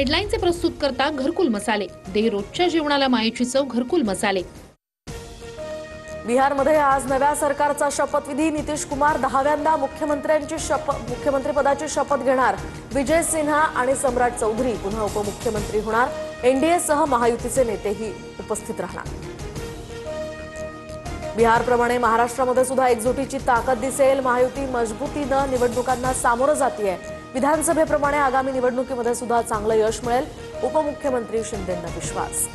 हेडलाईनचे प्रस्तुत करता घरकुल मसाले, दे रोजच्या जेवणाला मायेची चव घरकुल मसाले। बिहारमध्ये आज नव्या सरकारचा शपथविधी। नितीश कुमार 10व्यांदा मुख्यमंत्रीपदाची शपथ घेणार। विजय सिन्हा आणि सम्राट चौधरी पुन्हा उपमुख्यमंत्री होणार। एनडीए सह महायुतीचे नेतेही उपस्थित राहणार। बिहारप्रमाणे महाराष्ट्रामध्ये सुद्धा एकजुटीची ताकद दिसेल। महायुती मजबूतीनं निवडणुकांना सामोरं जातीये। विधानसभेप्रमाणे आगामी निवडणुकीमध्ये सुद्धा चांगलं यश मिळेल, उपमुख्यमंत्री शिंदेंना विश्वास।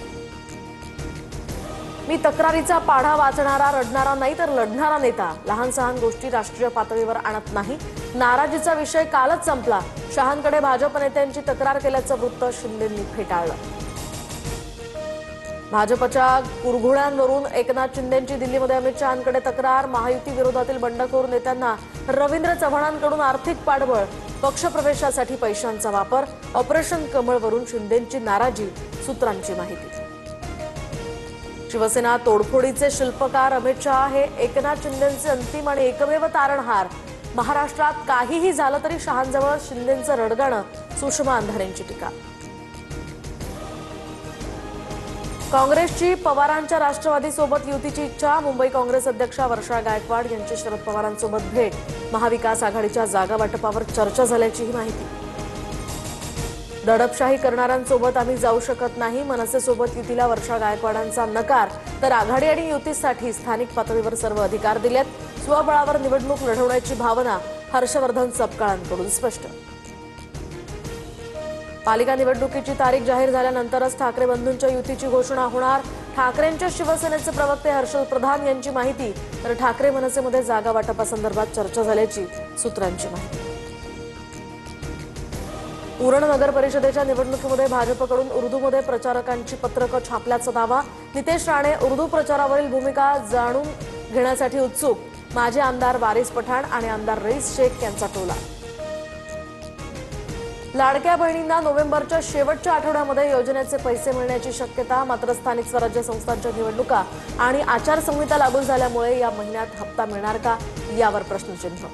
मी तक्रारीचा पाढा वाचणारा, रडणारा नाही तर लढणारा नेता। लहान सहान गोष्टी राष्ट्रीय पातळीवर आणत नाही। नाराजीचा विषय कालच संपला। शहांकडे भाजप नेत्यांची तक्रार केल्याचं वृत्त शिंदेंनी फेटाळलं। भाजपच्या कुरघोड्यांवरून एकनाथ शिंदेंची दिल्लीमध्ये अमित शहांकडे तक्रार। महायुती विरोधातील बंडखोर नेत्यांना रवींद्र चव्हाणांकडून आर्थिक पाठबळ, पक्षप्रवेशासाठी पैशांचा वापर। ऑपरेशन कमळवरून शिंदेंची नाराजी, सूत्रांची माहिती। शिवसेना तोडफोडीचे शिल्पकार अमित शहा हे एकनाथ शिंदेंचे अंतिम आणि एकमेव तारणहार। महाराष्ट्रात काहीही झालं तरी शहांजवळ शिंदेंचं रडगाणं, सुषमा अंधारेंची टीका। काँग्रेसची पवारांच्या राष्ट्रवादीसोबत युतीची इच्छा। मुंबई काँग्रेस अध्यक्षा वर्षा गायकवाड यांची शरद पवारांसोबत भेट। महाविकास आघाडीच्या जागा वाटपावर चर्चा झाल्याचीही माहिती। दडपशाही करणाऱ्यांसोबत आम्ही जाऊ शकत नाही। मनसेसोबत युतीला वर्षा गायकवाडांचा नकार, तर आघाडी आणि युतीसाठी स्थानिक पातळीवर सर्व अधिकार दिलेत। स्वबळावर निवडणूक लढवण्याची भावना हर्षवर्धन सपकाळांकडून स्पष्ट। पालिका निवडणुकीची तारीख जाहीर झाल्यानंतरच ठाकरे बंधूंच्या युतीची घोषणा होणार। ठाकरेंच्या शिवसेनेचे प्रवक्ते हर्षल प्रधान यांची माहिती, तर ठाकरे मनसेमध्ये जागा वाटपासंदर्भात चर्चा झाल्याची सूत्रांची माहिती। उरण नगर परिषदेच्या निवडणुकीमध्ये भाजपकडून उर्दूमध्ये प्रचारकांची पत्रकं छापल्याचा दावा। नितेश राणे उर्दू प्रचारावरील भूमिका जाणून घेण्यासाठी उत्सुक। माजी आमदार वारिस पठाण आणि आमदार रईस शेख यांचा टोला। लाडक्या बहिणींना नोव्हेंबरच्या शेवटच्या आठवड्यामध्ये योजनेचे पैसे मिळण्याची शक्यता। मात्र स्थानिक स्वराज्य संस्थांच्या निवडणुका आणि आचारसंहिता लागू झाल्यामुळे या महिन्यात हप्ता मिळणार का, यावर प्रश्नचिन्ह।